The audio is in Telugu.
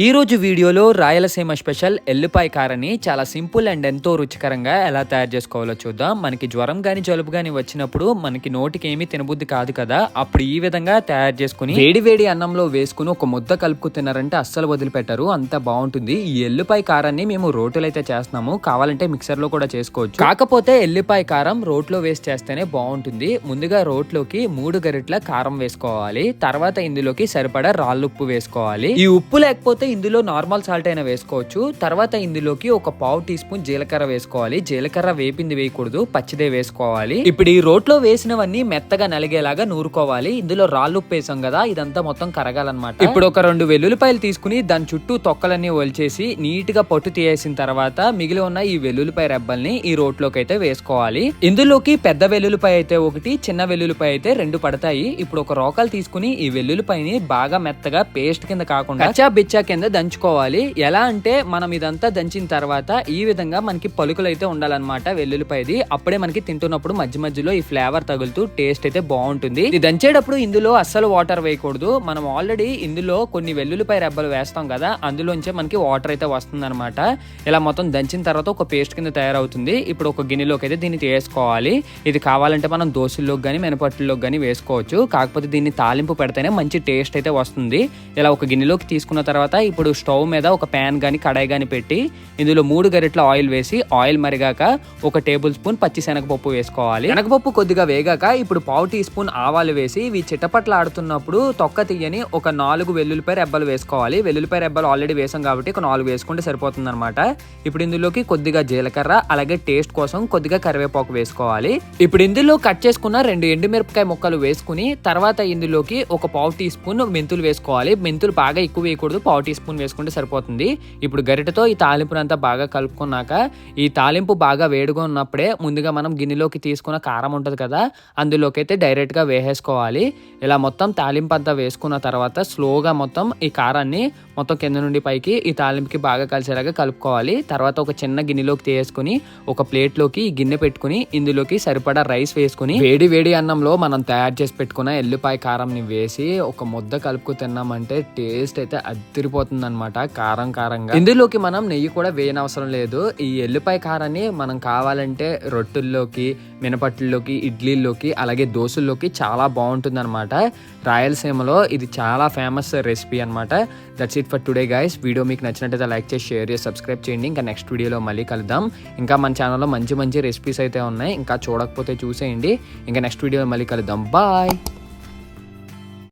ఈ రోజు వీడియోలో రాయలసీమ స్పెషల్ ఎల్లిపాయ కారని చాలా సింపుల్ అండ్ ఎంతో రుచికరంగా ఎలా తయారు చేసుకోవాలో చూద్దాం. మనకి జ్వరం గాని జలుబు గాని వచ్చినప్పుడు మనకి నోటికి ఏమీ తినబుద్ధి కాదు కదా, అప్పుడు ఈ విధంగా తయారు చేసుకుని వేడి వేడి అన్నంలో వేసుకుని ఒక ముద్ద కలుపుకు తిన్నారంటే అస్సలు వదిలిపెట్టారు, అంత బాగుంటుంది. ఈ ఎల్లిపాయ కారాన్ని మేము రోట్లో అయితే చేస్తున్నాము, కావాలంటే మిక్సర్ లో కూడా చేసుకోవచ్చు. కాకపోతే ఎల్లిపాయ కారం రోట్లో వేసి చేస్తేనే బాగుంటుంది. ముందుగా రోట్లోకి 3 గరిటెల కారం వేసుకోవాలి. తర్వాత ఇందులోకి సరిపడా రాళ్ళుప్పు వేసుకోవాలి. ఈ ఉప్పు లేకపోతే ఇందులో నార్మల్ సాల్ట్ అయినా వేసుకోవచ్చు. తర్వాత ఇందులోకి ఒక 1/2 టీ స్పూన్ జీలకర్ర వేసుకోవాలి. జీలకర్ర వేపింది వేయకూడదు, పచ్చిదే వేసుకోవాలి. ఇప్పుడు ఈ రోట్లో వేసినవన్నీ మెత్తగా నలిగేలాగా నూరుకోవాలి. ఇందులో రాళ్ళు ఉప్పు వేసాం కదా, ఇదంతా మొత్తం కరగాలన్నమాట. ఇప్పుడు ఒక 2 వెల్లుల్లిపాయలు తీసుకుని దాని చుట్టూ తొక్కలన్నీ ఒలిచేసి నీట్ గా పొట్టు తీసేసిన తర్వాత మిగిలి ఉన్న ఈ వెల్లుల్లిపాయ రెబ్బల్ని ఈ రోట్లోకి అయితే వేసుకోవాలి. ఇందులోకి పెద్ద వెల్లుల్లిపాయ అయితే 1, చిన్న వెల్లుల్లిపాయ అయితే 2 పడతాయి. ఇప్పుడు ఒక రోకలు తీసుకుని ఈ వెల్లుల్లిపాయని బాగా మెత్తగా పేస్ట్ కింద కాకుండా కచ్చా బిచ్చా కింద దంచుకోవాలి. ఎలా అంటే మనం ఇదంతా దంచిన తర్వాత ఈ విధంగా మనకి పలుకులు అయితే ఉండాలన్నమాట వెల్లుల్లిపాయది. అప్పుడే మనకి తింటున్నప్పుడు మధ్య మధ్యలో ఈ ఫ్లేవర్ తగులుతూ టేస్ట్ అయితే బాగుంటుంది. ఇది దంచేటప్పుడు ఇందులో అస్సలు వాటర్ వేయకూడదు. మనం ఆల్రెడీ ఇందులో కొన్ని వెల్లుల్లిపాయ రెబ్బలు వేస్తాం కదా, అందులోంచే మనకి వాటర్ అయితే వస్తుంది అనమాట. ఇలా మొత్తం దంచిన తర్వాత ఒక పేస్ట్ కింద తయారవుతుంది. ఇప్పుడు ఒక గిన్నెలోకి అయితే దీన్ని తీసుకోవాలి. ఇది కావాలంటే మనం దోశల్లోకి కానీ మినపట్టుల్లోకి కానీ వేసుకోవచ్చు. కాకపోతే దీన్ని తాలింపు పెడితేనే మంచి టేస్ట్ అయితే వస్తుంది. ఇలా ఒక గిన్నెలోకి తీసుకున్న తర్వాత ఇప్పుడు స్టవ్ మీద ఒక ప్యాన్ గాని కడాయి గాని పెట్టి ఇందులో 3 గరిటెల ఆయిల్ వేసి ఆయిల్ మరిగాక 1 టేబుల్ స్పూన్ పచ్చి శనగపప్పు వేసుకోవాలి. శనగపప్పు కొద్దిగా వేగాక ఇప్పుడు 1/2 టీ స్పూన్ ఆవాలు వేసి ఇవి చిటపట్ల ఆడుతున్నప్పుడు తొక్క తీయని ఒక 4 వెల్లుల్లిపాయ రెబ్బలు వేసుకోవాలి. వెల్లుల్లిపాయ రెబ్బలు ఆల్రెడీ వేసాం కాబట్టి ఒక 4 వేసుకుంటే సరిపోతుంది అనమాట. ఇప్పుడు ఇందులోకి కొద్దిగా జీలకర్ర అలాగే టేస్ట్ కోసం కొద్దిగా కరివేపాకు వేసుకోవాలి. ఇప్పుడు ఇందులో కట్ చేసుకున్న 2 ఎండుమిరపకాయ ముక్కలు వేసుకుని తర్వాత ఇందులోకి ఒక 1/2 టీ స్పూన్ మెంతులు వేసుకోవాలి. మెంతులు బాగా ఎక్కువ వేయకూడదు, 1/2 టీ స్పూన్ వేసుకుంటే సరిపోతుంది. ఇప్పుడు గరిటెతో ఈ తాలింపునంతా బాగా కలుపుకున్నాక ఈ తాలింపు బాగా వేడిగా ఉన్నప్పుడే ముందుగా మనం గిన్నెలోకి తీసుకున్న కారం ఉంటుంది కదా, అందులోకి అయితే డైరెక్ట్ గా వేసేసుకోవాలి. ఇలా మొత్తం తాలింపు అంతా వేసుకున్న తర్వాత స్లోగా మొత్తం ఈ కారాన్ని మొత్తం కింద నుండి పైకి ఈ తాలింపుకి బాగా కలిసేలాగా కలుపుకోవాలి. తర్వాత ఒక చిన్న గిన్నెలోకి తీసుకుని ఒక ప్లేట్ లోకి ఈ గిన్నె పెట్టుకుని ఇందులోకి సరిపడా రైస్ వేసుకుని వేడి వేడి అన్నంలో మనం తయారు చేసి పెట్టుకున్న ఎల్లిపాయ కారంని వేసి ఒక ముద్ద కలుపుకు తిన్నామంటే టేస్ట్ అయితే అదిరిపోతుంది అనమాట, కారం కారంగా. ఇందులోకి మనం నెయ్యి కూడా వేయనవసరం లేదు. ఈ ఎల్లిపాయ కారాన్ని మనం కావాలంటే రొట్టెల్లోకి మినపట్టుల్లోకి ఇడ్లీల్లోకి అలాగే దోశల్లోకి చాలా బాగుంటుంది అనమాట. రాయలసీమలో ఇది చాలా ఫేమస్ రెసిపీ అనమాట. That's it for today guys. Video మీకు నచ్చినట్టయితే లైక్ చేసి షేర్ చేసి సబ్స్క్రైబ్ చేయండి. ఇంకా నెక్స్ట్ వీడియోలో మళ్ళీ కలుద్దాం. ఇంకా మన ఛానల్లో మంచి మంచి రెసిపీస్ అయితే ఉన్నాయి, ఇంకా చూడకపోతే చూసేయండి. ఇంకా నెక్స్ట్ వీడియోలో మళ్ళీ కలుద్దాం. బాయ్.